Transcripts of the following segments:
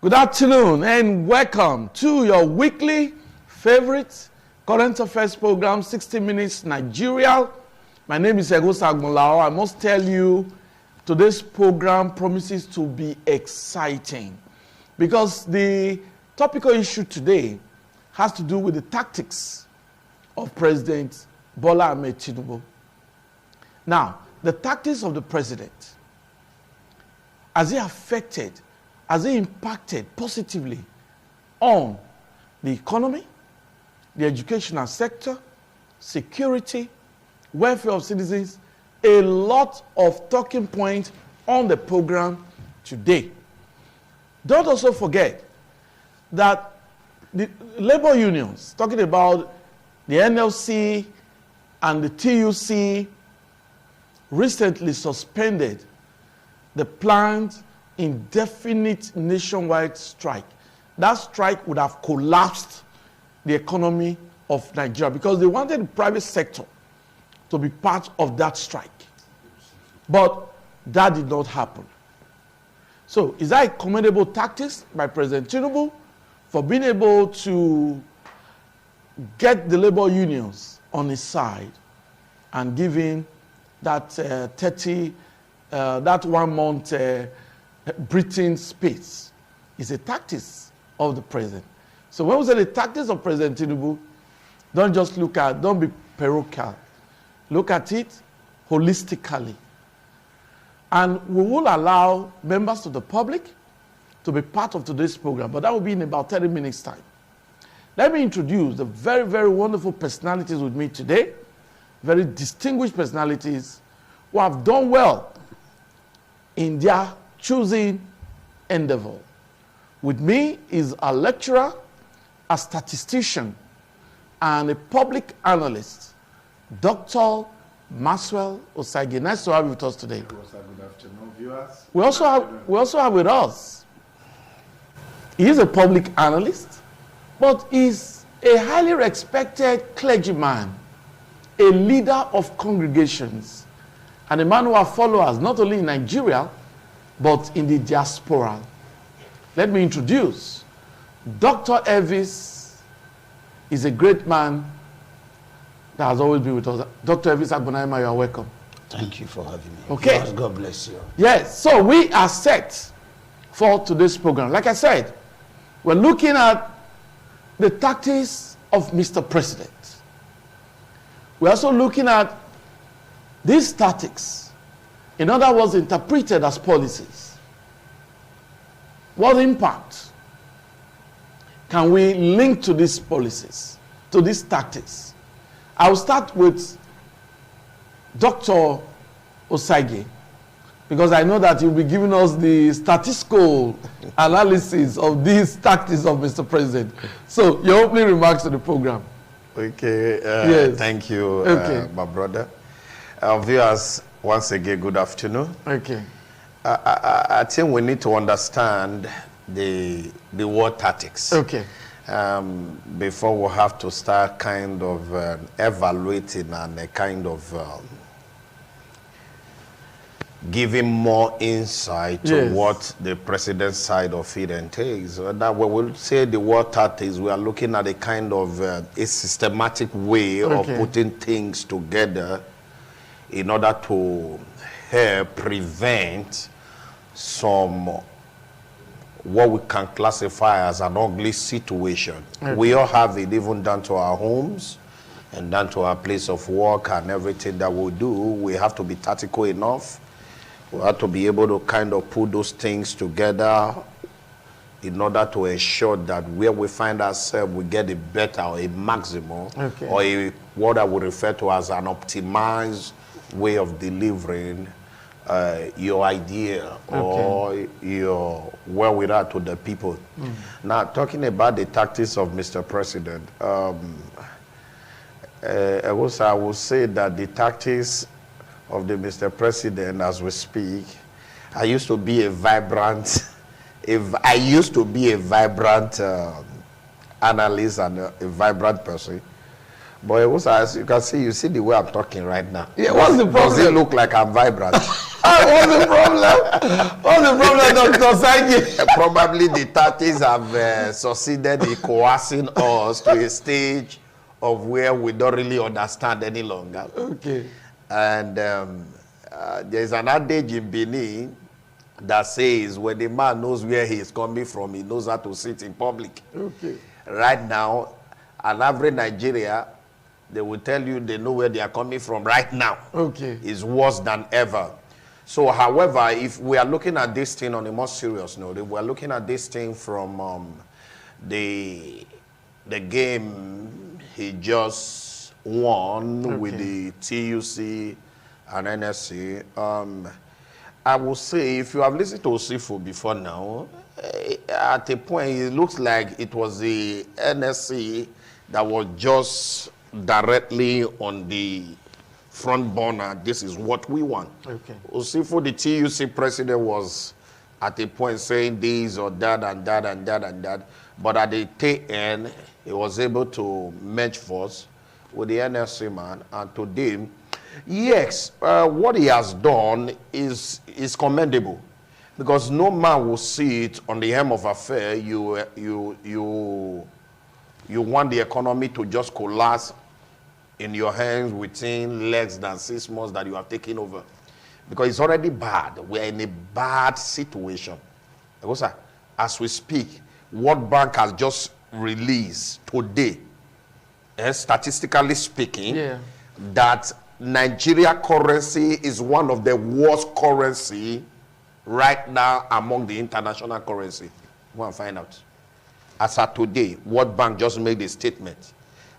Good afternoon and welcome to your weekly favorite current affairs program, 60 Minutes Nigeria. My name is Egosa Agbonlao. I must tell you, today's program promises to be exciting because the topical issue today has to do with the tactics of President Bola Ahmed Tinubu. Now, the tactics of the president, has it impacted positively on the economy, the educational sector, security, welfare of citizens? A lot of talking points on the program today. Don't also forget that the labor unions, talking about the NLC and the TUC, recently suspended the planned indefinite nationwide strike. That strike would have collapsed the economy of Nigeria because they wanted the private sector to be part of that strike. But that did not happen. So is that a commendable tactics by President Tinubu for being able to get the labor unions on his side and giving that that 1 month breathing space? Is a tactics of the president. So when we say the tactics of President Tinubu, don't be parochial. Look at it holistically. And we will allow members of the public to be part of today's program, but that will be in about 30 minutes time. Let me introduce the very, very wonderful personalities with me today, very distinguished personalities who have done well in their choosing endeavor. With me is a lecturer, a statistician, and a public analyst, Dr. Maxwell Osage. Nice to have you with us today. Good afternoon, viewers. We also have with us, he is a public analyst, but is a highly respected clergyman, a leader of congregations, and a man who has followers not only in Nigeria, but in the diaspora. Let me introduce Dr. Elvis. Is a great man that has always been with us. Dr. Elvis Agbonaima, you are welcome. Thank you for having me. Okay. God bless you. Yes, so we are set for today's program. Like I said, we're looking at the tactics of Mr. President. We're also looking at these tactics, in other words, interpreted as policies. What impact can we link to these policies, to these tactics? I'll start with Dr. Osage, because I know that you'll be giving us the statistical analysis of these tactics of Mr. President. So, your opening remarks to the program. Okay, yes. Thank you, my brother. Viewers, once again, good afternoon. Okay. I think we need to understand the war tactics. Okay. Before we have to start kind of evaluating and kind of giving more insight to what the president's side of it entails. That when we say the war tactics, we are looking at a kind of a systematic way of putting things together in order to help prevent some what we can classify as an ugly situation. We all have it, even down to our homes and down to our place of work and everything that we do. We have to be tactical enough. We have to be able to kind of put those things together in order to ensure that where we find ourselves, we get a better or a maximum or what I would refer to as an optimized way of delivering your idea or your where we are to the people. Now, talking about the tactics of Mr. President, I will say that the tactics of the Mr. President, as we speak, I used to be a vibrant analyst and a vibrant person. But it was, as you can see, the way I'm talking right now. Yeah, what's the problem? Does it look like I'm vibrant? What's the problem? What's the problem, Dr. Sangi? Probably the 30s have succeeded in coercing us to a stage of where we don't really understand any longer. Okay. And there's an adage in Benin that says when the man knows where he is coming from, he knows how to sit in public. Okay. Right now, an average Nigeria, they will tell you they know where they are coming from right now. Okay. Is worse than ever. So, however, if we are looking at this thing on a more serious note, if we are looking at this thing from the game he just won with the TUC and NSC, I will say, if you have listened to Osifo before now, at a point it looks like it was the NSC that was just directly on the front burner. This is what we want. Okay. Osifo, the TUC president, was at a point saying this or that and that and that and that. But at the tail end, he was able to merge force with the NSC man. And today, yes, what he has done is commendable, because no man will see it on the hem of affair. You want the economy to just collapse in your hands within less than 6 months that you have taken over, because it's already bad. We're in a bad situation. As we speak, World Bank has just released today, statistically speaking, that Nigeria currency is one of the worst currency right now among the international currency. Go and find out. As of today, World Bank just made a statement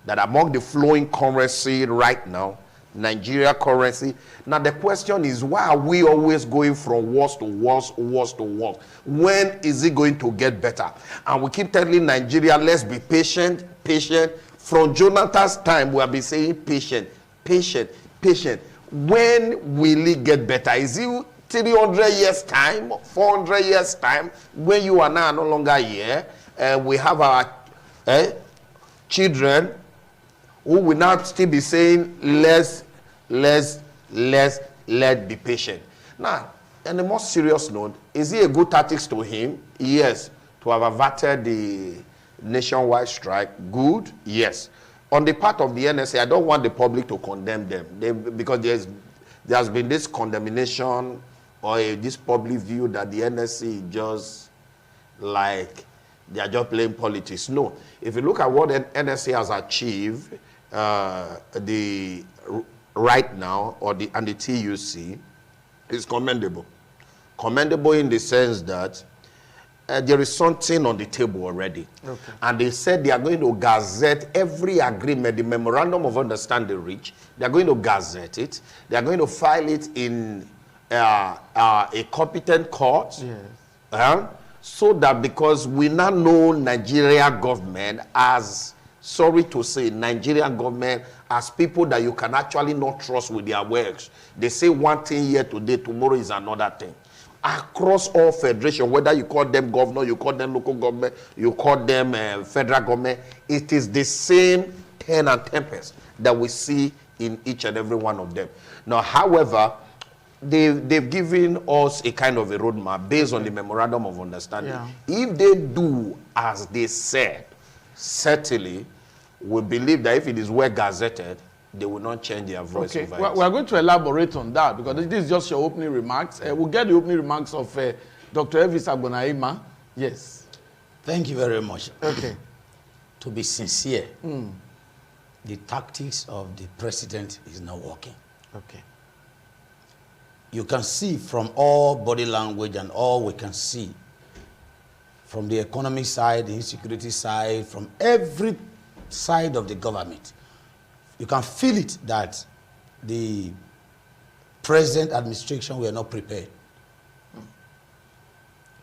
that among the flowing currency right now, Nigeria currency. Now the question is, why are we always going from worse to worse, worse to worse? When is it going to get better? And we keep telling Nigeria, let's be patient, patient. From Jonathan's time, we have been saying patient, patient, patient. When will it get better? Is it 300 years time, 400 years time, when you are now no longer here? We have our children who will now still be saying, let's be patient. Now, on a more serious note, is it a good tactics to him? Yes. To have averted the nationwide strike, good? Yes. On the part of the NSA, I don't want the public to condemn them, because there has been this condemnation or this public view that the NSC is just like they are just playing politics. No. If you look at what NSA has achieved, right now, and the TUC, is commendable. Commendable in the sense that there is something on the table already. Okay. And they said they are going to gazette every agreement, the memorandum of understanding reached. They are going to gazette it. They are going to file it in a competent court. Yes. So that, because we now know Nigeria government as, sorry to say, Nigerian government as people that you can actually not trust with their works. They say one thing here today, tomorrow is another thing. Across all federation, whether you call them governor, you call them local government, you call them federal government, it is the same turn and tempest that we see in each and every one of them. Now, however, they've given us a kind of a roadmap based on the memorandum of understanding. Yeah. If they do as they said, certainly we believe that if it is well gazetted, they will not change their voice. Okay, we are going to elaborate on that, because this is just your opening remarks. We'll get the opening remarks of Dr. Elvis Agbonaima. Yes. Thank you very much. Okay. To be sincere, the tactics of the president is not working. Okay. You can see from all body language and all we can see from the economic side, the insecurity side, from every side of the government, you can feel it that the present administration were not prepared.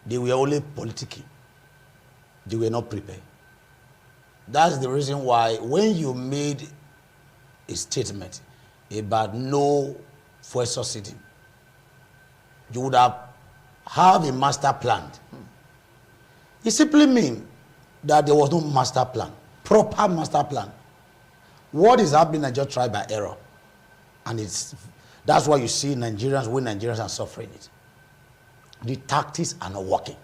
They were only politicking. They were not prepared. That's the reason why when you made a statement about no fuel subsidy, you would have a master plan. It simply means that there was no master plan, proper master plan. What is happening is just tried by error. And it's That's why you see Nigerians, when Nigerians are suffering it. The tactics are not working.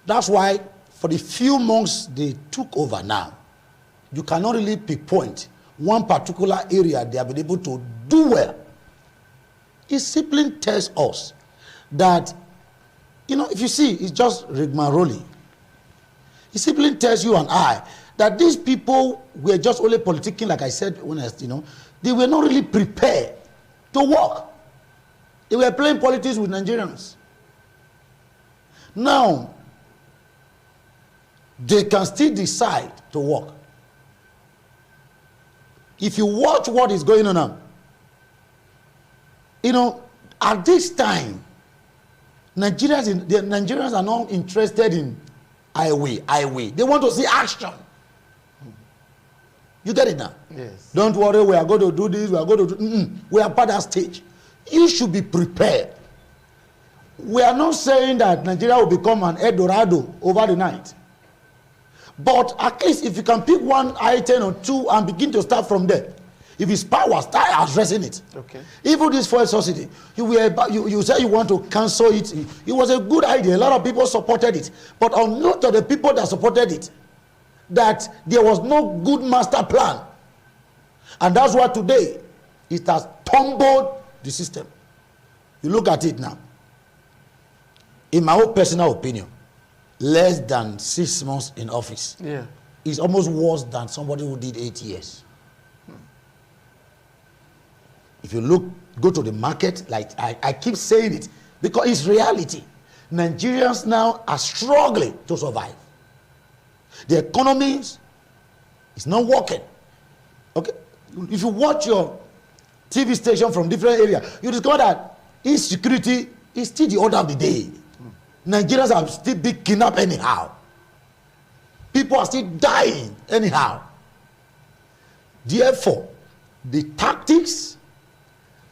That's why for the few months they took over now, you cannot really pinpoint one particular area they have been able to do well. It simply tells us that, if you see, it's just rigmarole. It simply tells you and I that these people were just only politicking, like I said, they were not really prepared to work. They were playing politics with Nigerians. Now, they can still decide to work. If you watch what is going on now, at this time, Nigerians are not interested in highway. They want to see action. You get it now? Yes. Don't worry, we are going to do this, we are going to do... We are past that stage. You should be prepared. We are not saying that Nigeria will become an El Dorado over the night. But at least if you can pick one item or two and begin to start from there. If it's power, start addressing it. Okay. Even this fuel subsidy, you say you want to cancel it. It was a good idea. A lot of people supported it. But on note of the people that supported it, that there was no good master plan. And that's why today it has tumbled the system. You look at it now. In my own personal opinion, less than 6 months in office is almost worse than somebody who did 8 years. If you go to the market, like I keep saying it, because it's reality. Nigerians now are struggling to survive. The economy is not working. Okay? If you watch your TV station from different areas, you discover that insecurity is still the order of the day. Nigerians are still being kidnapped anyhow. People are still dying anyhow. Therefore, the tactics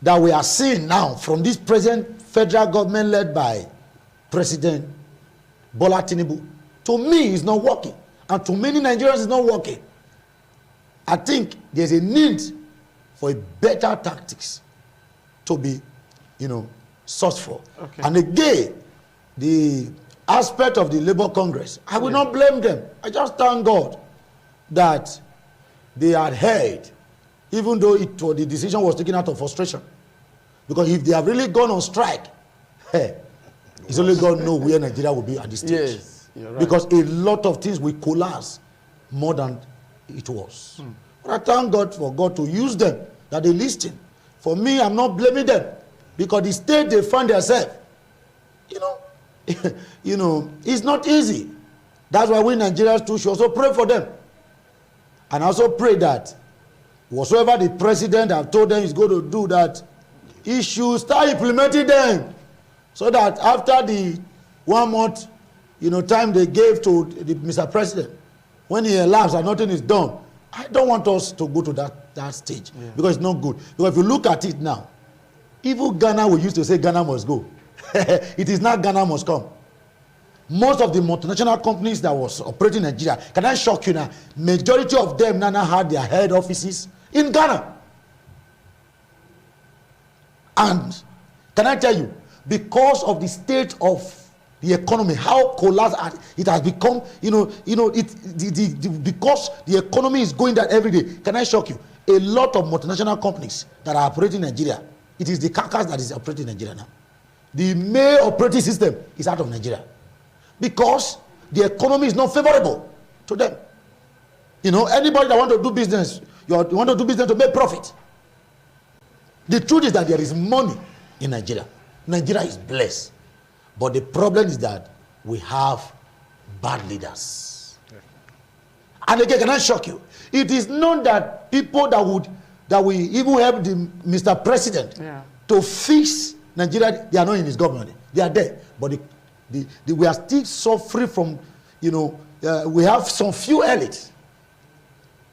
that we are seeing now from this present federal government led by President Bola Tinubu, to me is not working. And to many Nigerians is not working. I think there's a need for a better tactics to be, sought for. Okay. And again, the aspect of the Labour Congress, I will not blame them. I just thank God that they had heard, even though the decision was taken out of frustration. Because if they have really gone on strike, it's only God knows where Nigeria will be at this stage. Yes, you're right. Because a lot of things will collapse more than it was. But I thank God for God to use them, that they listen. For me, I'm not blaming them. Because the state they find themselves, it's not easy. That's why we Nigerians too should also pray for them. And also pray that whatsoever the president have told them is going to do, that he should start implementing them. So that after the 1 month, time they gave to Mr. President, when he elapsed and nothing is done, I don't want us to go to that stage. Because it's not good. Because if you look at it now, even Ghana, we used to say Ghana must go. It is not Ghana must come. Most of the multinational companies that was operating in Nigeria, can I shock you now? Majority of them now had their head offices in Ghana. And can I tell you, because of the state of the economy, how collapsed it has become, because the economy is going down every day. Can I shock you? A lot of multinational companies that are operating in Nigeria, it is the carcass that is operating in Nigeria now. The main operating system is out of Nigeria. Because the economy is not favorable to them. Anybody that want to do business, you want to do business to make profit. The truth is that there is money in Nigeria. Nigeria is blessed. But the problem is that we have bad leaders. And again, can I shock you? It is not that people that will even help Mr. President to fix Nigeria, they are not in his government. They are there. But we are still suffering from, we have some few elites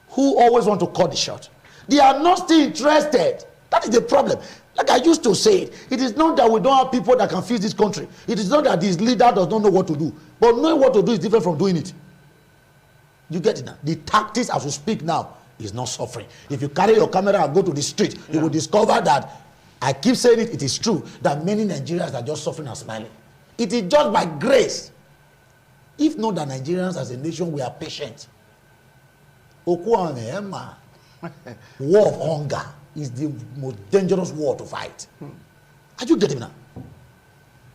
who always want to cut the short. They are not still interested. That is the problem. Like I used to say, it is not that we don't have people that can fix this country. It is not that this leader does not know what to do. But knowing what to do is different from doing it. You get it now? The tactics as we speak now is not suffering. If you carry your camera and go to the street, you will discover that, I keep saying it, it is true, that many Nigerians are just suffering and smiling. It is just by grace. If not that Nigerians as a nation, we are patient. War of hunger is the most dangerous war to fight. Are you getting now?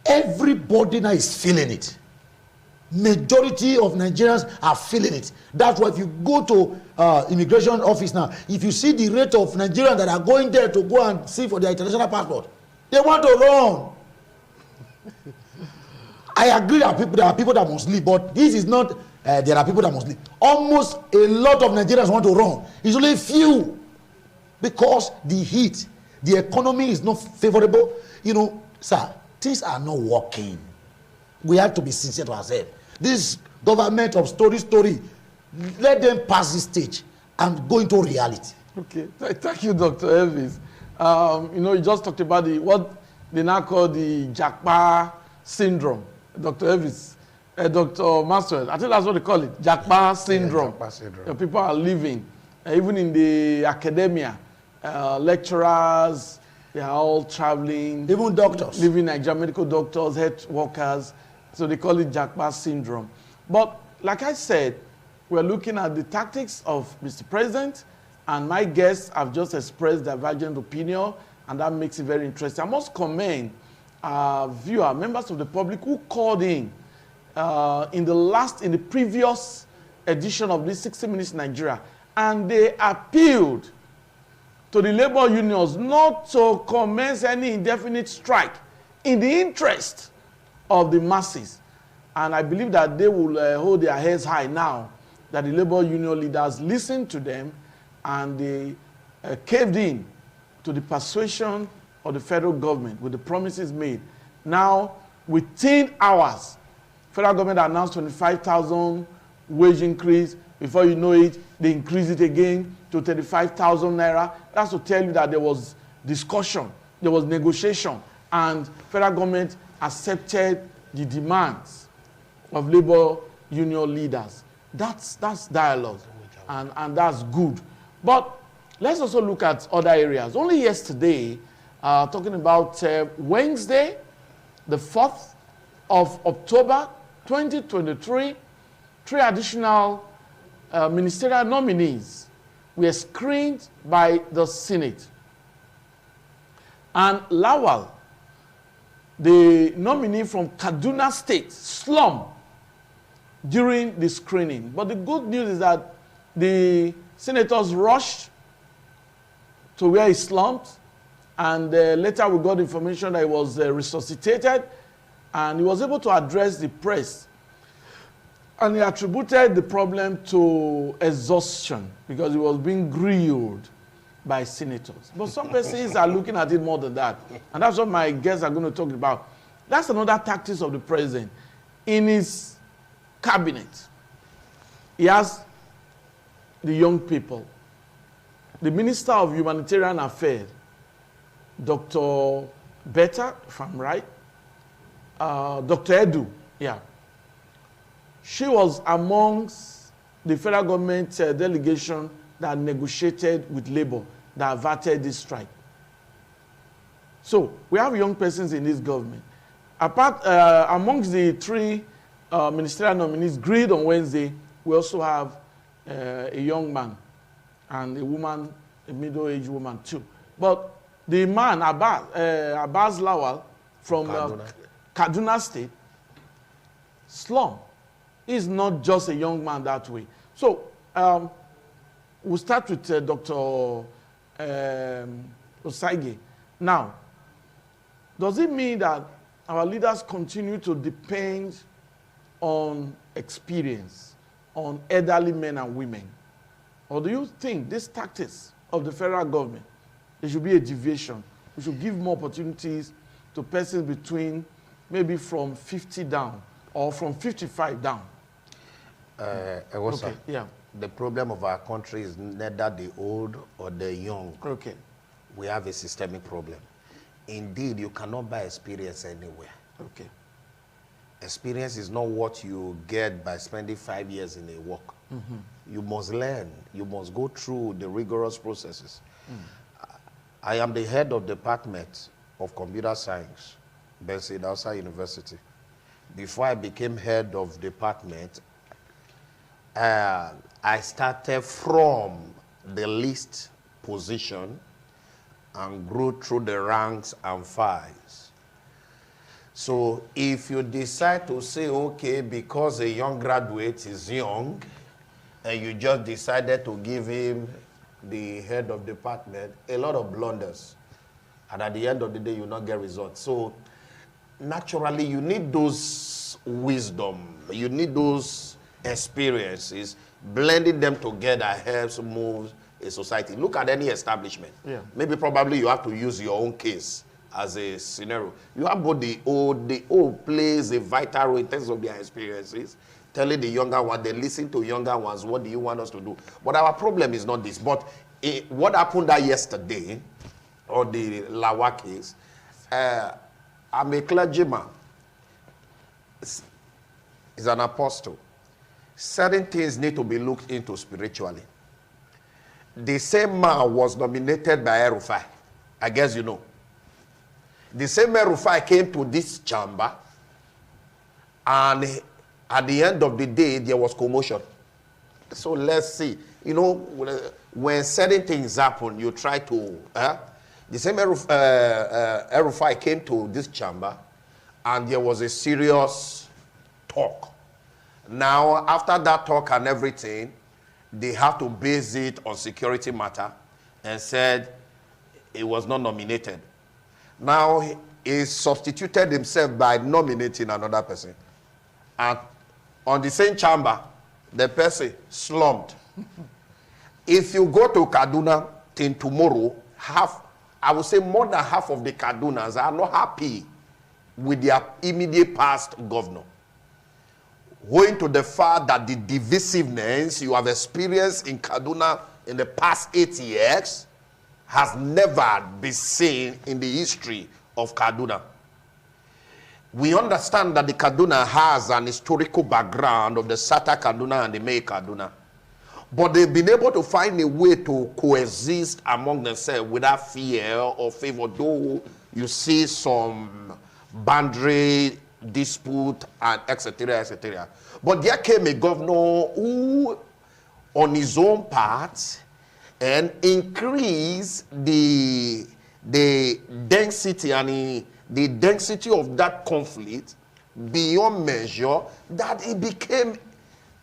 Everybody now is feeling it. Majority of Nigerians are feeling it. That's why if you go to immigration office now, if you see the rate of Nigerians that are going there to go and see for their international passport, they want to run. I agree that there are people that must leave, but this is not, there are people that must leave. Almost a lot of Nigerians want to run. It's only few. Because the heat, the economy is not favorable. You know, sir, things are not working. We have to be sincere to ourselves. This government of story, let them pass this stage and go into reality. Okay, thank you, Dr. Elvis. You know, you just talked about what they now call the Jakpa syndrome. Dr. Elvis, Dr. Maxwell, I think that's what they call it, Jakpa syndrome. Yeah, Jakpa syndrome. People are living, even in the academia, lecturers, they are all traveling. Even doctors. Living Nigerian medical doctors, health workers. So they call it Jakpa syndrome. But like I said, we're looking at the tactics of Mr. President, and my guests have just expressed divergent opinion, and that makes it very interesting. I must commend viewers, members of the public who called in the previous edition of this 60 Minutes Nigeria, and they appealed to the labor unions not to commence any indefinite strike in the interest of the masses. And I believe that they will hold their heads high now that the labor union leaders listened to them and they caved in to the persuasion of the federal government with the promises made. Now, within hours, federal government announced 25,000 wage increase. Before you know it, they increase it again to 35,000 naira. That's to tell you that there was discussion, there was negotiation, and federal government accepted the demands of labor union leaders. That's dialogue, and that's good. But let's also look at other areas. Only yesterday, talking about Wednesday, the 4th of October, 2023, 3 additional ministerial nominees were screened by the Senate. And Lawal, the nominee from Kaduna State, slumped during the screening. But the good news is that the senators rushed to where he slumped, and later we got information that he was resuscitated, and he was able to address the press. And he attributed the problem to exhaustion because he was being grilled by senators. But some persons are looking at it more than that. And that's what my guests are going to talk about. That's another tactics of the president. In his cabinet, he has the young people. The Minister of Humanitarian Affairs, Dr. Betta, if I'm right, Dr. Edu, yeah. She was amongst the federal government delegation that negotiated with labor that averted this strike. So we have young persons in this government. Apart amongst the 3 ministerial nominees agreed on Wednesday, we also have a young man and a woman, a middle-aged woman too. But the man, Abbas Lawal from Kaduna State, slum. He's not just a young man that way. So we'll start with Dr. Osaige. Now, does it mean that our leaders continue to depend on experience, on elderly men and women? Or do you think these tactics of the federal government, there should be a deviation? We should give more opportunities to persons between maybe from 50 down or from 55 down? Okay, yeah. The problem of our country is neither the old or the young. Okay. We have a systemic problem. Indeed, you cannot buy experience anywhere. Okay. Experience is not what you get by spending 5 years in a work. You must learn. You must go through the rigorous processes. I am the head of department of computer science, Benson Dausa University. Before I became head of department, I started from the least position and grew through the ranks and files. So if you decide to say, okay, because a young graduate is young, and you just decided to give him the head of department, a lot of blunders. And at the end of the day, you not get results. So naturally, you need those wisdom. You need those experiences. Blending them together helps move a society. Look at any establishment. Yeah. Maybe probably you have to use your own case as a scenario. You have both the old plays a vital role in terms of their experiences, telling the younger one, they listen to younger ones, what do you want us to do? But our problem is not this. But what happened that yesterday, or the Lawa case, I'm a clergyman. He's an apostle. Certain things need to be looked into spiritually. The same man was nominated by El-Rufai. I guess you know. The same El-Rufai came to this chamber, and at the end of the day, there was commotion. So let's see. You know, when certain things happen, you try to... The same El-Rufai came to this chamber, and there was a serious talk. Now, after that talk and everything, they have to base it on security matter and said he was not nominated. Now, he substituted himself by nominating another person. And on the same chamber, the person slumped. If you go to Kaduna till tomorrow, I would say more than half of the Kadunas are not happy with their immediate past governor. Going to the fact that the divisiveness you have experienced in Kaduna in the past 8 years has never been seen in the history of Kaduna. We understand that the Kaduna has an historical background of the Sata Kaduna and the May Kaduna. But they've been able to find a way to coexist among themselves without fear or favor, though you see some boundary dispute and etc., etc. But there came a governor who, on his own part, and increased the density and the density of that conflict beyond measure, that it became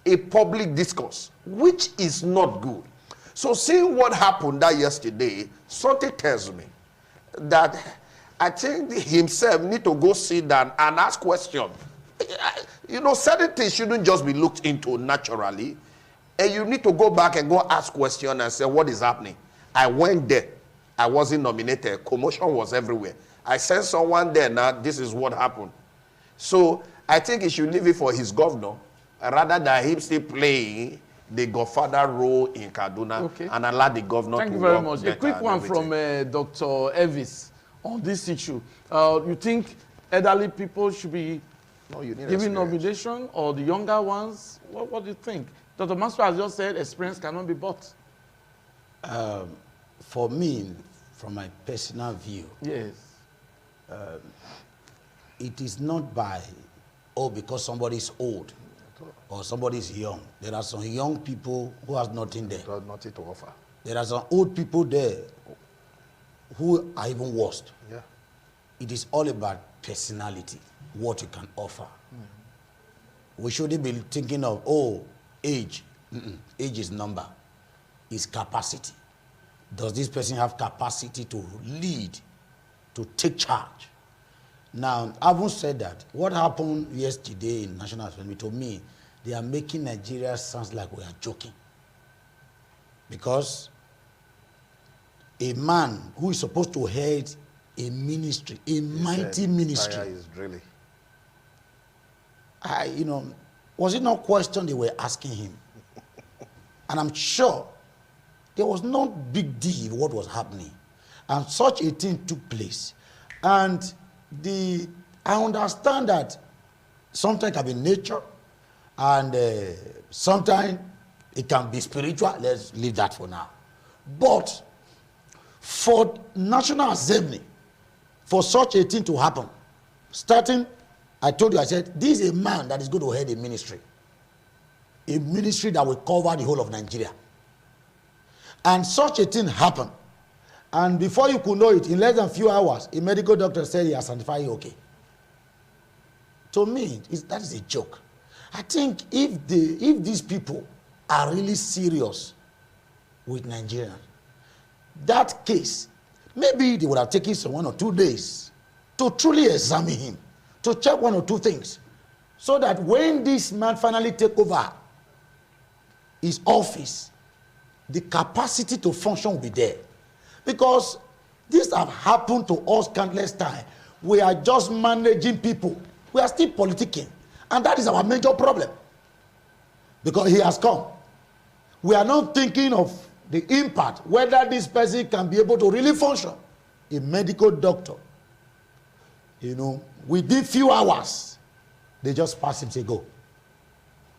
a public discourse, which is not good. So seeing what happened that yesterday, something tells me that I think himself need to go sit down and ask questions. You know, certain things shouldn't just be looked into naturally. And you need to go back and go ask questions and say, what is happening? I went there. I wasn't nominated. Commotion was everywhere. I sent someone there. Now, this is what happened. So I think he should leave it for his governor, rather than him still playing the godfather role in Kaduna, okay, and allow the governor to work. Thank you very much. A quick one from Dr. Evis on this issue. You think elderly people should be giving nomination, or the younger ones? What do you think? Dr. Master has just said experience cannot be bought. For me, from my personal view, yes, it is not by, because somebody is old or somebody is young. There are some young people who have nothing there. Nothing to offer. There are some old people there who are even worse. Yeah. It is all about personality, what you can offer. We shouldn't be thinking of, age. Age is number. It's capacity. Does this person have capacity to lead, to take charge? Now, having said that, what happened yesterday in National Assembly, to me, they are making Nigeria sound like we are joking. Because a man who is supposed to head a ministry, a mighty ministry. Fire is drilling. Was it not question they were asking him? And I'm sure there was no big deal what was happening. And such a thing took place. And I understand that sometimes can be nature, and sometimes It can be spiritual. Let's leave that for now. But for National Assembly, for such a thing to happen, starting, I told you, I said, this is a man that is going to head a ministry that will cover the whole of Nigeria. And such a thing happened. And before you could know it, in less than a few hours, a medical doctor said he has certified you okay. To me, that is a joke. I think if these people are really serious with Nigeria, that case, maybe they would have taken some 1 or 2 days to truly examine him, to check 1 or 2 things, so that when this man finally take over his office, the capacity to function will be there. Because this have happened to us countless times. We are just managing people. We are still politicking. And that is our major problem. Because he has come. We are not thinking of the impact, whether this person can be able to really function. A medical doctor, within few hours, they just pass him, say, go.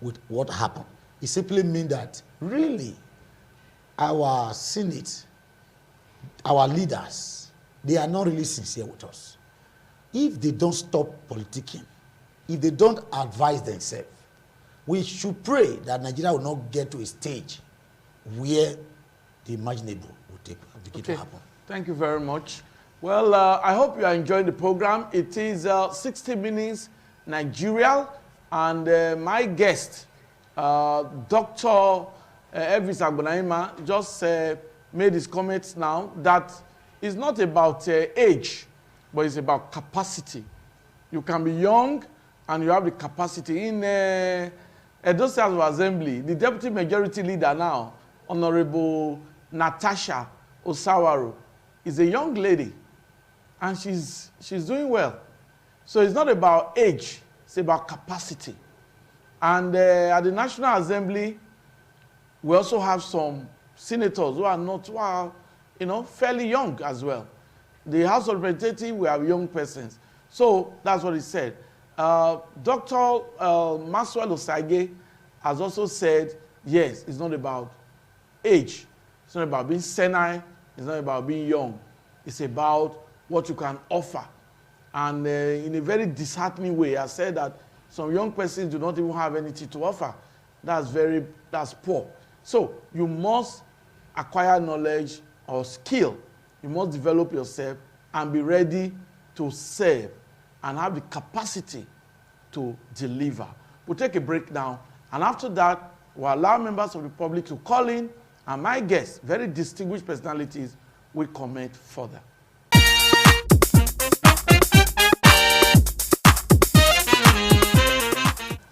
With what happened? It simply means that really our Senate, our leaders, they are not really sincere with us. If they don't stop politicking, if they don't advise themselves, we should pray that Nigeria will not get to a stage where the imaginable will begin to happen. Thank you very much. Well, I hope you are enjoying the program. It is 60 Minutes Nigeria, and my guest, Dr. Elvis Agbonaima, just made his comments now that it's not about age, but it's about capacity. You can be young and you have the capacity. In Edo State House of Assembly, the Deputy Majority Leader now, Honorable Natasha Osawaro, is a young lady, and she's doing well. So it's not about age, it's about capacity. And at the National Assembly, we also have some senators who are fairly young as well. The House of Representatives, we have young persons. So that's what he said. Dr. Maxwell Osage has also said, yes, it's not about age. It's not about being senile. It's not about being young. It's about what you can offer. And in a very disheartening way, I said that some young persons do not even have anything to offer. That's poor. So you must acquire knowledge or skill. You must develop yourself and be ready to serve and have the capacity to deliver. We'll take a break now, and after that, we'll allow members of the public to call in, and my guests, very distinguished personalities, will comment further.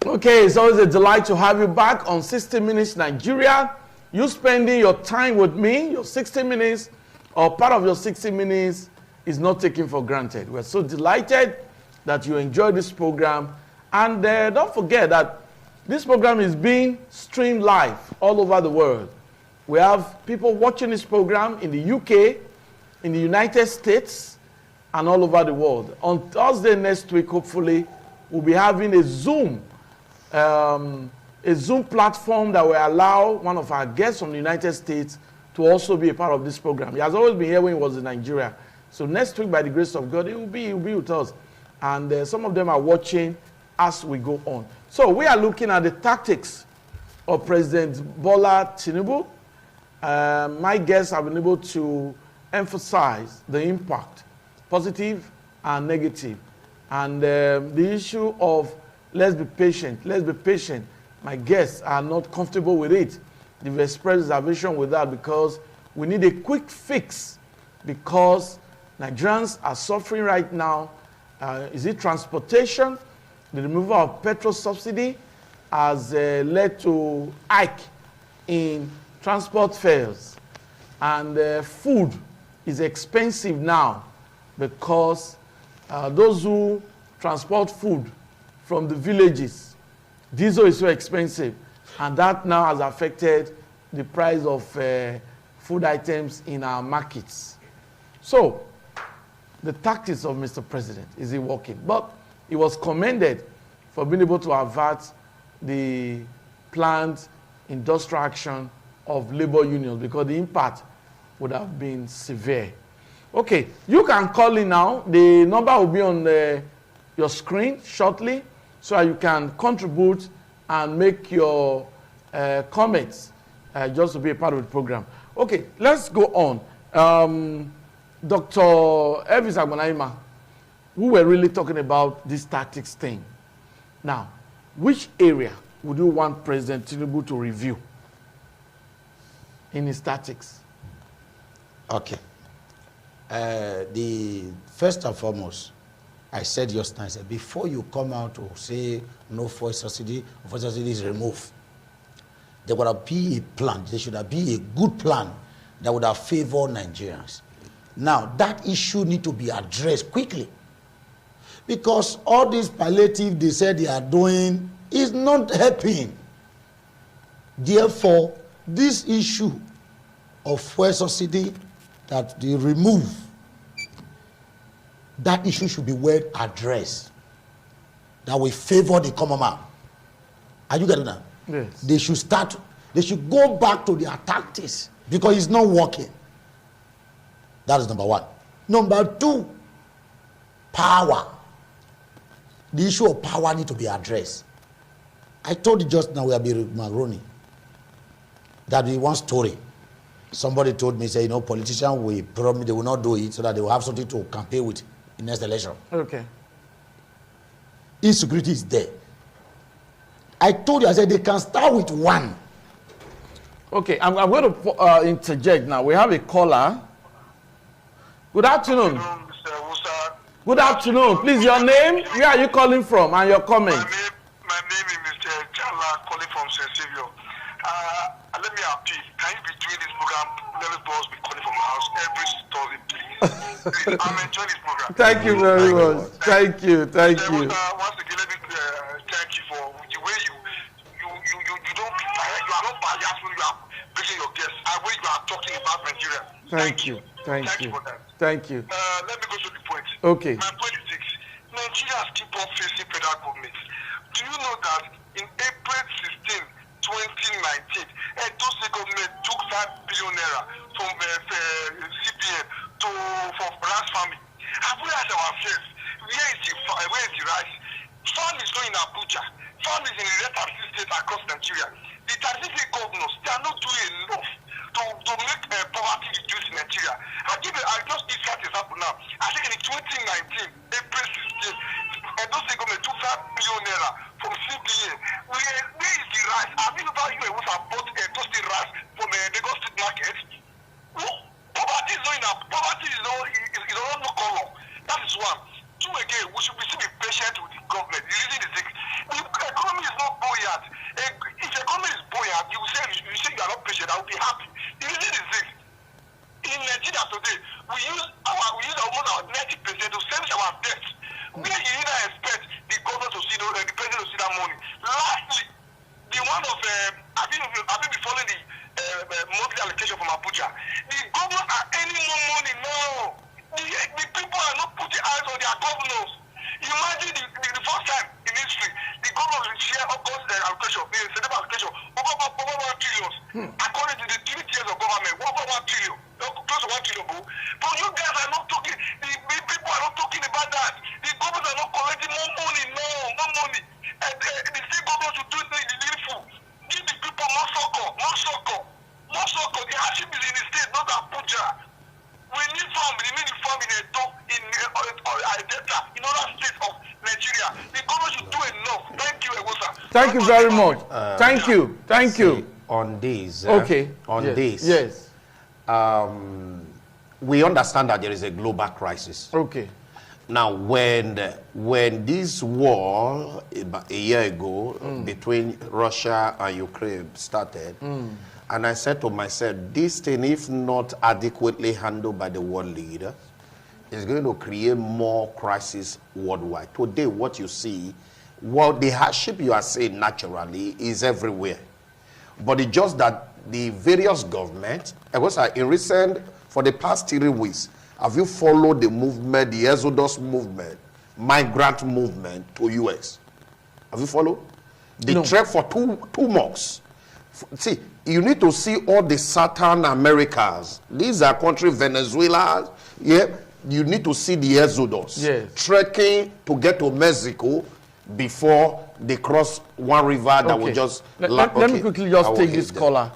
Okay, it's always a delight to have you back on 60 Minutes Nigeria. You spending your time with me, your 60 minutes, or part of your 60 minutes is not taken for granted. We're so delighted that you enjoy this program. And don't forget that this program is being streamed live all over the world. We have people watching this program in the UK, in the United States, and all over the world. On Thursday next week, hopefully, we'll be having a Zoom platform that will allow one of our guests from the United States to also be a part of this program. He has always been here when he was in Nigeria. So next week, by the grace of God, he will be with us. And some of them are watching as we go on. So we are looking at the tactics of President Bola Tinubu. My guests have been able to emphasize the impact, positive and negative. And the issue of let's be patient. My guests are not comfortable with it. They've expressed reservation with that because we need a quick fix, because Nigerians are suffering right now. Is it transportation? The removal of petrol subsidy has led to hike in transport fares. And food is expensive now because those who transport food from the villages, diesel is so expensive, and that now has affected the price of food items in our markets. So the tactics of Mr. President, is it working? But he was commended for being able to avert the planned industrial action of labor unions, because the impact would have been severe. Okay, you can call in now. The number will be on your screen shortly, so you can contribute and make your comments just to be a part of the program. Okay, let's go on. Dr. Elvis Agbanaima, we were really talking about this tactics thing. Now, which area would you want President Tinubu to review in his tactics? Okay. The first and foremost, I said just now, I said, before you come out to say no fuel subsidy is removed, there would have been a plan. There should have been a good plan that would have favored Nigerians. Now, that issue need to be addressed quickly, because all this palliative they said they are doing is not helping. Therefore, this issue of fuel subsidy that they remove, that issue should be well addressed. That will favor the common man. Are you getting that? Yes. They should go back to their tactics, because it's not working. That is number one. Number two, power. The issue of power need to be addressed. I told you just now, we have been Maroney, that we one story. Somebody told me, say, politicians will promise they will not do it so that they will have something to campaign with in next election. Okay. Insecurity is there. I told you, I said they can start with one. Okay, I'm going to interject now. We have a caller. Good afternoon. Good afternoon. Please, your name, where are you calling from, and your comment? My name is Mr. Chala, calling from St. Savior. Let me appeal. Can you be doing this program? Let us boss be calling from my house every Thursday, please. Please, I'm enjoying this program. Thank you very much. Thank you. Thank you. Once again, let me thank you for the way you are not biased when you are bringing your guests. And when you are talking about Nigeria. Thank you. Thank you for that. Thank you. Let me go to the point. Okay. My point is this. Nigerians keep on facing federal government. Do you know that in April 16, 2019, Edo State government took 5 billion naira from CBN for rice farming? Have we asked ourselves, where is the rice? Farm is not in Abuja. Farm is in the rest of the states across Nigeria. The 36 governors, they are not doing enough to make poverty reduce in Nigeria. I just give that example now. I think in 2019, April 16, Edo State government took 5 billion naira from CBN. Where is the rice? Have you ever bought Edo State rice from the Lagos State market? Poverty is not no color. That is one. Two, again, we should still be patient with the government. The reason is the economy is not buoyant. If the economy is buoyant, you say you are not patient, I will be happy. The reason is this. In Nigeria today, we use almost our 90% to service our debt. Where you either expect the government to see the president to see that money. Lastly, the one of have you been following the monthly allocation from Abuja? The government are earning more money now. The people are not putting eyes on their governors. Imagine the first time in history, the government will share August allocation, the September allocation, over 1 trillion. According to the 3 years of government, over 1 trillion, close to 1 trillion. But you guys are not talking, the people are not talking about that. The government are not collecting more money, more money. And the state government should do the needful. Give the people more succor. The hardship is in the state, not Abuja. We need farm in Edo, in Delta, in other states of Nigeria. The government should do enough. Thank you, Egosa. Thank you very much. Thank you. On this. This. Yes. We understand that there is a global crisis. Okay. Now, when this war a year ago between Russia and Ukraine started, and I said to myself, this thing, if not adequately handled by the world leader, is going to create more crisis worldwide. Today, what you see, the hardship you are seeing naturally is everywhere. But it's just that the various governments, for the past 3 weeks, have you followed the movement, the Exodus movement, migrant movement to US? Have you followed? The trek for two months. See, you need to see all the Southern Americas. These are countries, Venezuela. Yeah, you need to see the exodus. Yes. Trekking to get to Mexico before they cross one river that will just... Let me quickly just take this caller.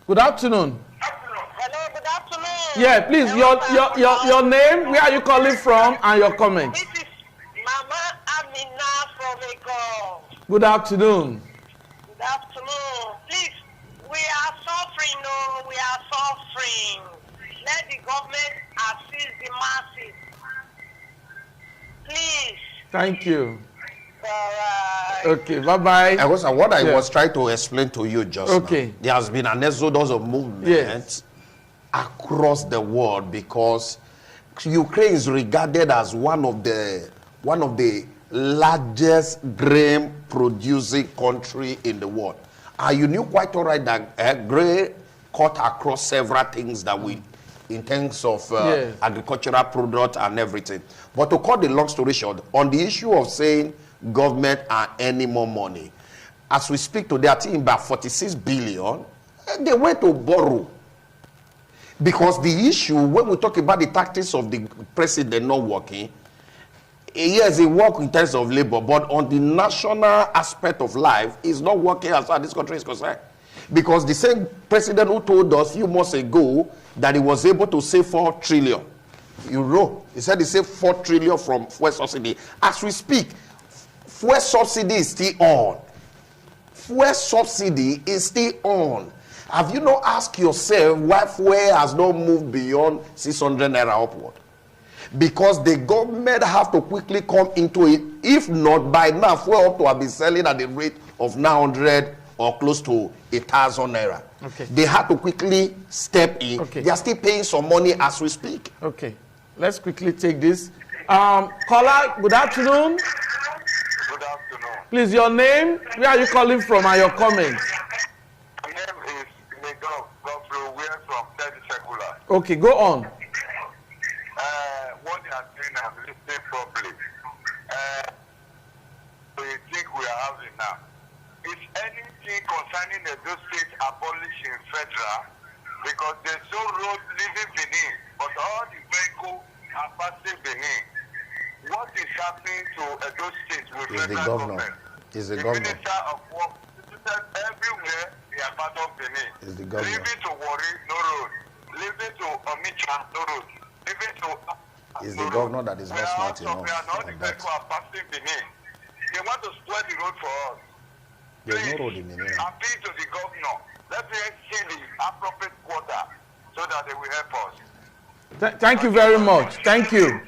Good afternoon. Hello, good afternoon. Yeah, please, your name, where are you calling from, and your comment. This is Mama Amina from Ego. Good afternoon. Good afternoon. Please, we are suffering, no, we are suffering. Let the government assist the masses. Please. Thank you. All right. Okay, bye-bye. What I was trying to explain to you just now, there has been an exodus of movement across the world because Ukraine is regarded as one of the largest grain producing country in the world. And you knew quite all right that grain cut across several things that we, in terms of agricultural product and everything. But to cut the long story short, on the issue of saying government and any more money, as we speak today, I think about 46 billion, they went to borrow. Because the issue, when we talk about the tactics of the president not working, yes, it works in terms of labor, but on the national aspect of life, it's not working as far as this country is concerned. Because the same president who told us a few months ago that he was able to save 4 trillion euro, he said he saved 4 trillion from fuel subsidy. As we speak, fuel subsidy is still on. Fuel subsidy is still on. Have you not asked yourself why fuel has not moved beyond 600 naira upward? Because the government have to quickly come into it. If not, by now, fuel up to have been selling at the rate of 900 or close to 1,000 naira. Okay. They have to quickly step in. Okay. They are still paying some money as we speak. Okay. Let's quickly take this. Caller, good afternoon. Good afternoon. Please, your name, where are you calling from, and your comment. My name is Godfrey. We are from 30 Secular. Okay, go on. What they are saying, I'm listening properly. We think we are having now. Is anything concerning the two states abolishing federal? Because there's no road leaving Benin, but all the vehicles are passing Benin. What is happening to those states with federal government? Is the The governor. Minister of Work, everywhere they are part of Benin. Is the governor. Leaving to Warri, no road. Leaving to Omicha, no road. Leaving to Is the governor that is not smart enough all the on that. people are passing Benin. They want to spoil the road for us. There's no road in Benin. Appeal to the governor. Let me see the appropriate quota so that they will help us. Thank you very much. Thank you.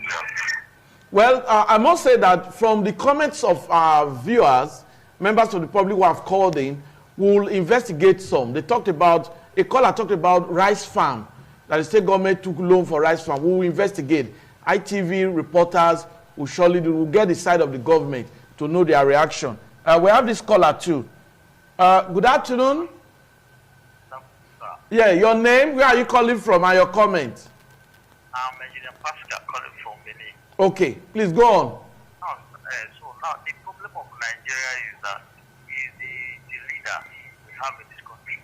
Well, I must say that from the comments of our viewers, members of the public who have called in, we will investigate some. They talked about, a caller talked about rice farm, that the state government took loan for rice farm. We will investigate. ITV reporters will surely do, will get the side of the government to know their reaction. We have this caller too. Good afternoon. Yeah, your name, where are you calling from, and your comment? I'm Engineer Pascal calling from Benin. Okay, please go on. Now the problem of Nigeria is that the leader we have in this country.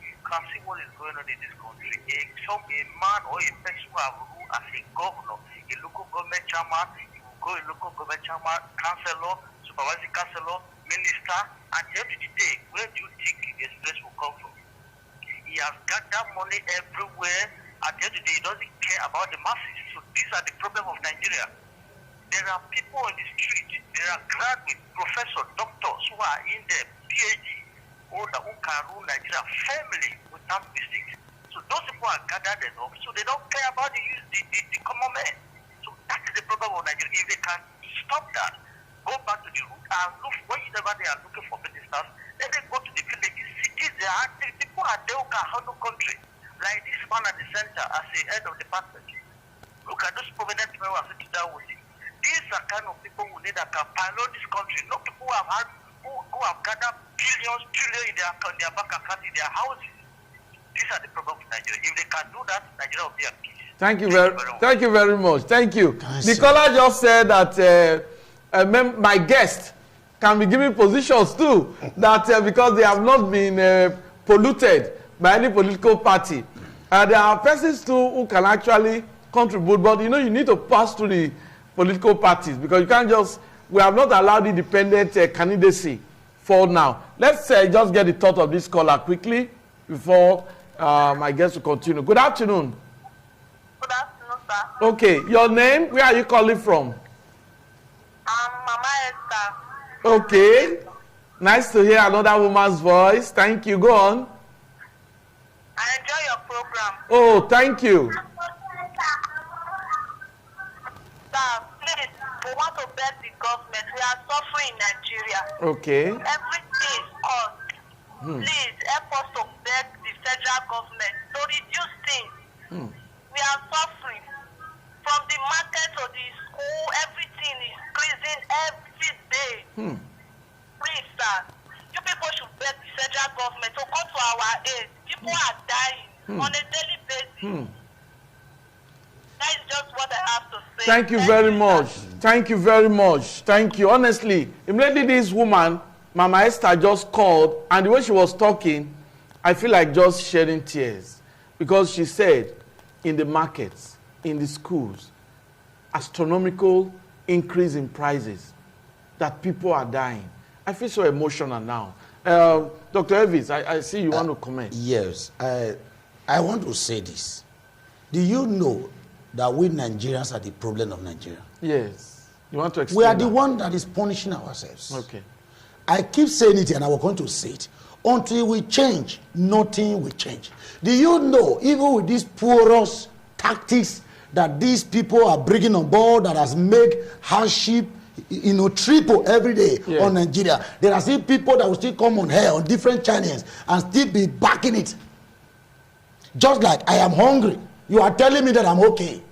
You can see what is going on in this country. A man or a person who have ruled as a governor, a local government chairman, you will go a local government chairman, councillor, supervising councillor, minister, and at the end of the day, where do you think the express will come from? He has gathered money everywhere. At the end of the day, he doesn't care about the masses. So these are the problem of Nigeria. There are people on the street, there are graduates, professors, doctors who are in the PhD, who can rule Nigeria firmly without mistakes. So those people are gathered enough, so they don't care about the common man. So that is the problem of Nigeria. If they can stop that, go back to the root and look whenever they are looking for ministers, then they go to the villages, cities, the people are there who can handle country. Like this man at the center as the head of department. Look at those prominent people who are sitting down with him. These are kind of people who need that can pilot this country. Not people who have had who have gathered billions, trillions in their bank account, in their houses. These are the problems of Nigeria. If they can do that, Nigeria will be at peace. Thank you very much. Thank you. The caller just said that my guest can be given positions too, that because they have not been polluted by any political party. There are persons too who can actually contribute, but you know, you need to pass through the political parties, because you can't just, we have not allowed independent candidacy for now. Let's just get the thought of this caller quickly before I guess we continue. Good afternoon. Good afternoon, sir. Okay, your name, where are you calling from? Mama Esther. Okay, nice to hear another woman's voice. Thank you, go on. I enjoy your program. Oh, thank you. Sir, please, we want to beg the government. We are suffering in Nigeria. Okay. Everything is on. Please help us to beg the federal government to reduce things. We are suffering. From the market to the school, everything is increasing every day. Please, sir, you people should beg the federal government to come to our aid. People are dying on a daily basis. That is just what I have to say. Thank you very much. Thank you very much. Thank you. Honestly, immediately this woman, Mama Esther, just called, and the way she was talking, I feel like just shedding tears, because she said in the markets, in the schools, astronomical increase in prices, that people are dying. I feel so emotional now. Dr. Elvis, I see you want to comment. Yes, I want to say this. Do you know that we Nigerians are the problem of Nigeria? Yes. You want to explain? We are the one that is punishing ourselves. Okay. I keep saying it, and I will continue to say it. Until we change, nothing will change. Do you know, even with these porous tactics that these people are bringing on board, that has made hardship, you know, triple every day on Nigeria, there are still people that will still come on here on different channels and still be backing it. Just like I am hungry, you are telling me that I'm okay.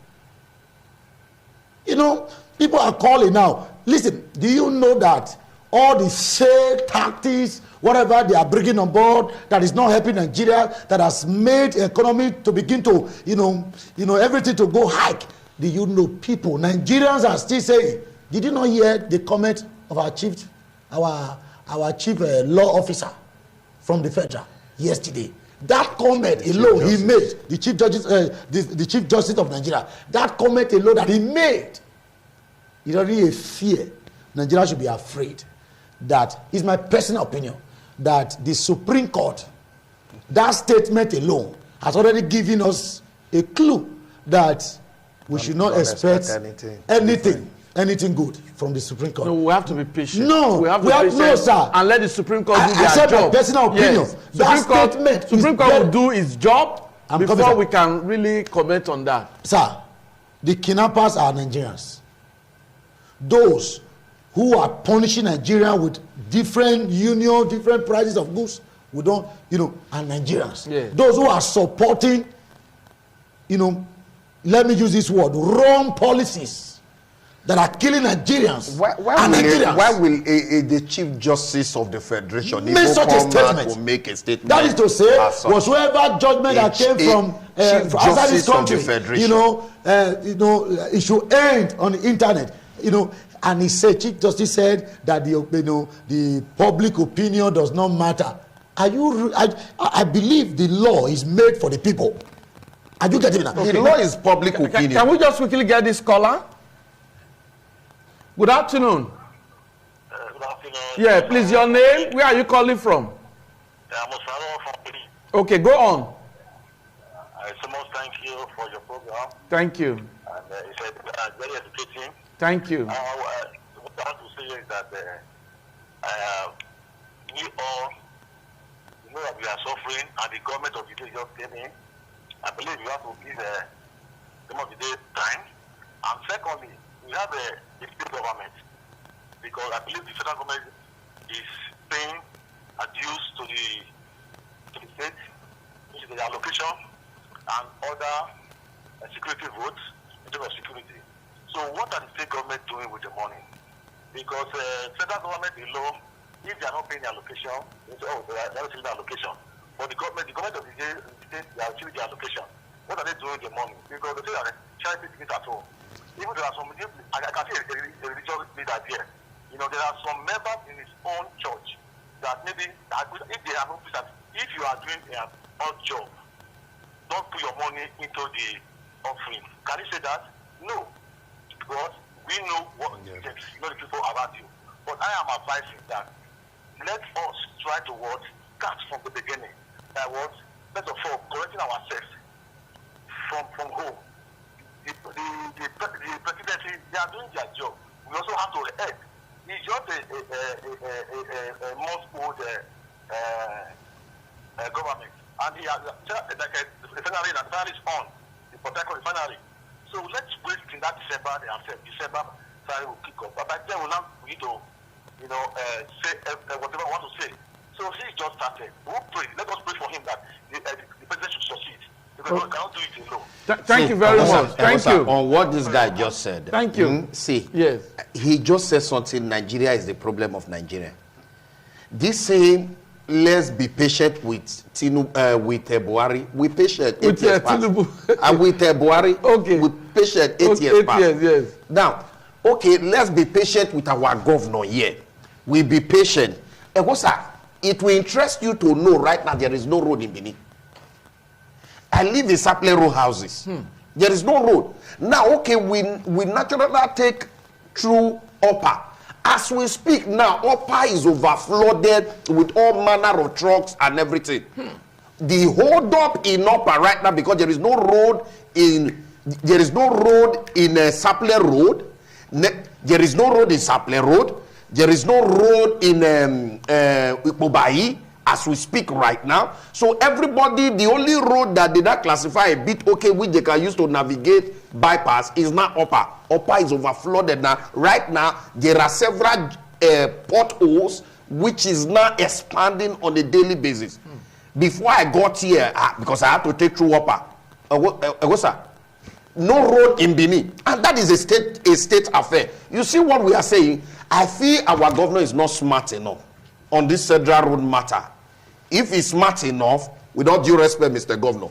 You know, people are calling now. Listen, do you know that all the fake tactics, whatever they are bringing on board, that is not helping Nigeria, that has made the economy to begin to, you know, everything to go hike? Do you know people, Nigerians are still saying, did you not hear the comment of our chief law officer from the federal yesterday? That comment alone he made, the chief justice of Nigeria, that comment alone that he made, is already a fear. Nigeria should be afraid. That is my personal opinion, that the Supreme Court, that statement alone has already given us a clue that we should not expect anything good from the Supreme Court. No, we have to be patient. No, we have to be patient, no, sir. And let the Supreme Court do I their said job. my personal opinion. Yes. That Supreme Court will do its job before coming, we can really comment on that. Sir, the kidnappers are Nigerians. Those who are punishing Nigeria with different union, different prices of goods, we don't, you know, are Nigerians. Yeah. Those who are supporting, you know, let me use this word, wrong policies that are killing Nigerians. Why will the Chief Justice of the Federation make such a statement? Make a statement? That is to say, whatsoever judgment that came from outside this country, it should end on the internet. You know, and he said, Chief Justice said that the public opinion does not matter. I believe the law is made for the people. Are you getting that? The law is public opinion. Can we just quickly get this caller? Good afternoon. Good afternoon. Yeah, please, your name. Where are you calling from? Okay, go on. So much thank you for your program. Thank you. And it's very educating. Thank you. What I want to say is that we all know that we are suffering, and the government of the day just came in. I believe you have to give some of the day time. And secondly, we have a state government, because I believe the federal government is paying a dues to the state, which is the allocation and other security votes in terms of security. So what are the state government doing with the money? Because federal government alone, if they are not paying the allocation, they say, oh, they are not receiving the allocation. But the government of the state, they are receiving the allocation. What are they doing with the money? Because they say that charity begins at home. Even there are some, I can see a religious leader here. You know, there are some members in his own church that maybe, if they have noticed that if you are doing an odd job, don't put your money into the offering. Can you say that? No. Because we know what you know the people around you. But I am advising that let us try to start from the beginning. That was, first of all, correcting ourselves from home. The presidency, they are doing their job. We also have to help. It's just a most old government. And he has like a refinery, and the refinery is on, the Port Harcourt refinery. So let's wait till that December, December, refinery will kick off. But by then, we need to, say whatever we want to say. So he just started. We'll pray. Let us pray for him that the president should succeed. Because we cannot do it alone. Thank you very much. Thank you. On what this guy just said. Thank you. See, yes. He just said something, Nigeria is the problem of Nigeria. This saying, let's be patient with Tinubu, with Buhari. We patient 8 years past. And with Buhari, okay. We patient 8 years past. 8 years, yes. Now, okay, let's be patient with our governor here. We be patient. It will interest you to know right now there is no road in Benin. I live in Saple row houses. There is no road. Now, okay, we naturally take through Upper. As we speak now, Upper is overflooded with all manner of trucks and everything. The hold up in Upper right now because there is no road in Saple Road. There is no road in Saple Road. There is no road in Ipobai as we speak right now. So everybody, the only road that they not classify a bit okay, which they can use to navigate bypass is not Upper. Upper is overflooded now. Right now, there are several potholes which is now expanding on a daily basis. Before I got here, because I had to take through Upper, no road in Benin, and that is a state affair. You see what we are saying? I feel our governor is not smart enough on this federal road matter. If he's smart enough, with all due respect, Mr. Governor,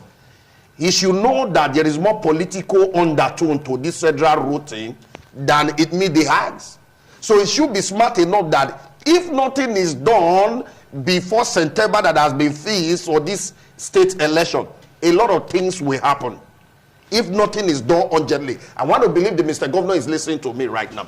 he should know that there is more political undertone to this federal road thing than it meets the hands. So he should be smart enough that if nothing is done before September that has been fixed for this state election, a lot of things will happen. If nothing is done urgently. I want to believe that Mr. Governor is listening to me right now.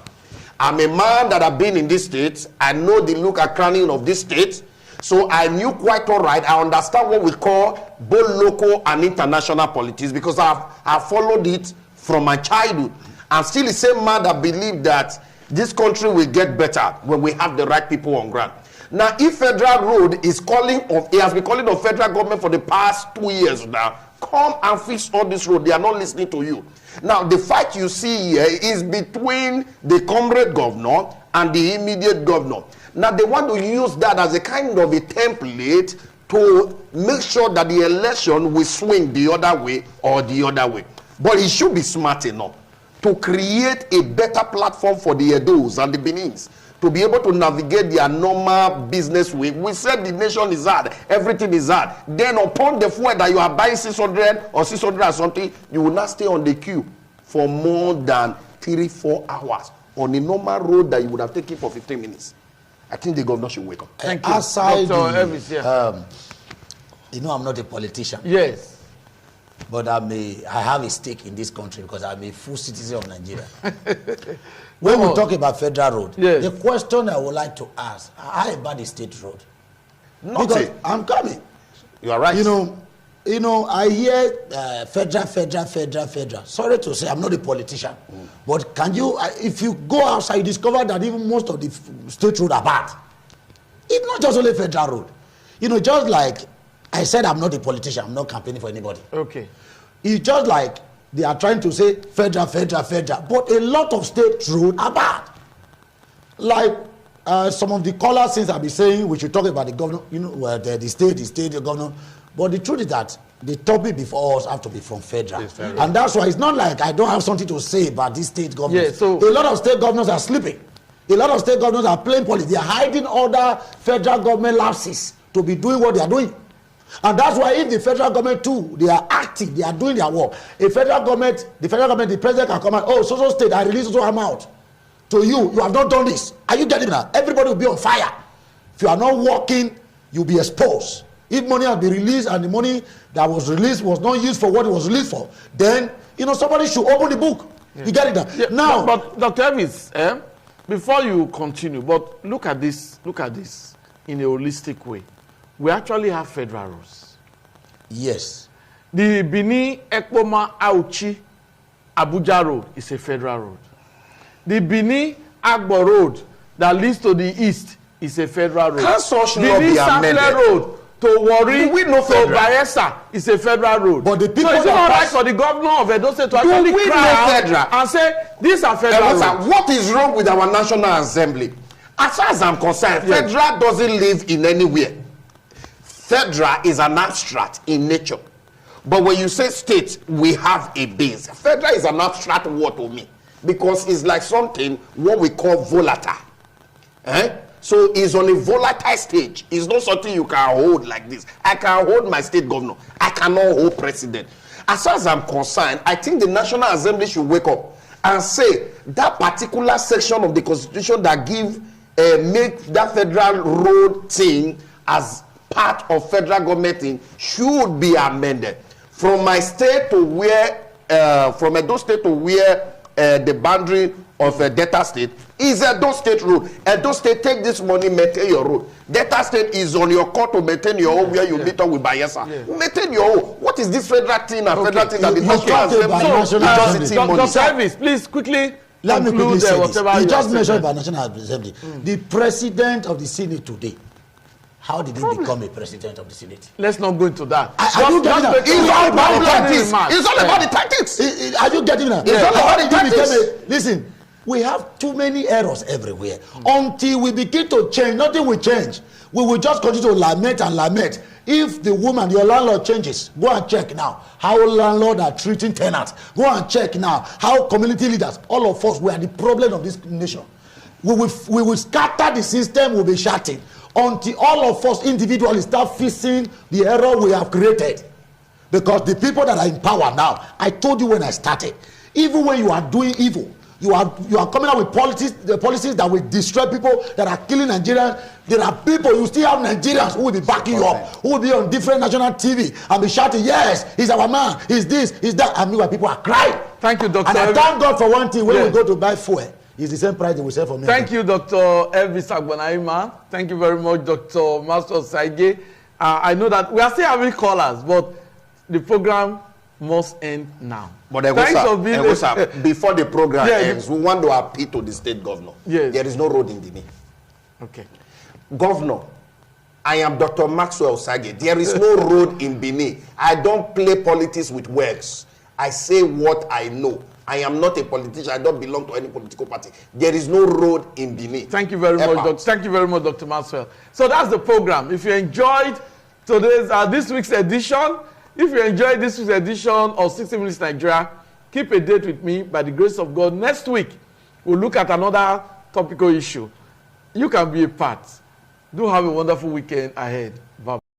I'm a man that have been in this state. I know the look and cranning of this state. So I knew quite all right. I understand what we call both local and international politics because I've followed it from my childhood. I'm still the same man that believe that this country will get better when we have the right people on ground. Now, if Federal Road is he has been calling on federal government for the past 2 years now, come and fix all this road. They are not listening to you. Now, the fight you see here is between the comrade governor and the immediate governor. Now, they want to use that as a kind of a template to make sure that the election will swing the other way or the other way. But he should be smart enough to create a better platform for the Edos and the Benins to be able to navigate their normal business way. We said the nation is hard, everything is hard. Then upon the fuel that you are buying 600 or 600 or something, you will not stay on the queue for more than 3-4 hours on a normal road that you would have taken for 15 minutes. I think the governor should wake up. Thank you. Aside Dr. I'm not a politician. Yes. But I have a stake in this country because I'm a full citizen of Nigeria. When we talk about federal road, yes, the question I would like to ask, how about the state road? Nothing. Because I'm coming. You are right. You know, I hear federal. Sorry to say, I'm not a politician. But can you, if you go outside, you discover that even most of the state road are bad. It's not just only federal road. You know, just like I said, I'm not a politician. I'm not campaigning for anybody. Okay. It's just like they are trying to say federal. But a lot of state roads are bad. Like some of the callers since I've been saying we should talk about the governor, the state, the governor. But the truth is that the topic before us have to be from federal. And that's why it's not like I don't have something to say about these state governors. Yeah, so a lot of state governors are sleeping. A lot of state governors are playing politics. They are hiding other federal government lapses to be doing what they are doing. And that's why if the federal government too, they are active, they are doing their work. The federal government, the president can come out, so state, I release so amount to you, you have not done this. Are you getting that? Everybody will be on fire. If you are not working, you'll be exposed. If money has been released and the money that was released was not used for what it was released for, then, somebody should open the book. Yeah. You get it now? Yeah, now, but Dr. Elvis, before you continue, but look at this in a holistic way. We actually have federal roads. Yes. The Bini Ekpoma Auchi Abuja Road is a federal road. The Bini Agbo Road that leads to the east is a federal road. Can such not be amended? Road to Warri to Bayelsa is a federal road. But the people so it's not right for the governor of Edo State to actually cry out and say these are federal roads. What is wrong with our National Assembly? As far as I'm concerned, federal doesn't live in anywhere. Federal is an abstract in nature. But when you say state, we have a base. Federal is an abstract word to me because it's like something what we call volatile. So it's on a volatile stage. It's not something you can hold like this. I can hold my state governor. I cannot hold president. As far as I'm concerned, I think the National Assembly should wake up and say that particular section of the Constitution that make that federal road thing as part of federal government thing should be amended. From my state to where, from Edo State to where the boundary of Delta State is Edo State road. Edo State, take this money, maintain your road. Delta State is on your court to maintain your own where you meet up with Bayelsa. Maintain your own. What is this federal thing and federal thing that the National Assembly? Dr. Service, please quickly. Let me quickly say this. You just mentioned by National Assembly. The president of the Senate today, how did he become a president of the Senate? Let's not go into that. Are you getting that? It's all about the tactics. It's all about the tactics. Are you getting that? It's all about the tactics. Listen, we have too many errors everywhere. Until we begin to change, nothing will change. We will just continue to lament and lament. If the woman, your landlord changes, go and check now how landlords are treating tenants. Go and check now how community leaders, all of us, we are the problem of this nation. We will scatter the system, we'll be shouting until all of us individually start fixing the error we have created. Because the people that are in power now, I told you when I started, even when you are doing evil, you are coming out with policies that will destroy people, that are killing Nigerians. There are people, you still have Nigerians who will be backing you up, who will be on different national TV and be shouting, yes, he's our man, he's this, he's that. And meanwhile, people are crying. Thank you, Dr. And I thank God for one thing, when we go to buy fuel, it's the same price they will sell for me. Thank you, Dr. Elvis Agbonaima. Thank you very much, Dr. Master Saige. I know that we are still having callers, but the program must end now. But before the program ends, we want to appeal to the state governor. Yes. There is no road in Benin. Okay. Governor, I am Dr. Maxwell Sage. There is no road in Benin. I don't play politics with words. I say what I know. I am not a politician. I don't belong to any political party. There is no road in Benin. Thank you very much, Thank you very much, Dr. Maxwell. So that's the program. If you enjoyed this week's edition, if you enjoyed this week's edition of 60 Minutes Nigeria, keep a date with me by the grace of God. Next week, we'll look at another topical issue. You can be a part. Do have a wonderful weekend ahead. Bye.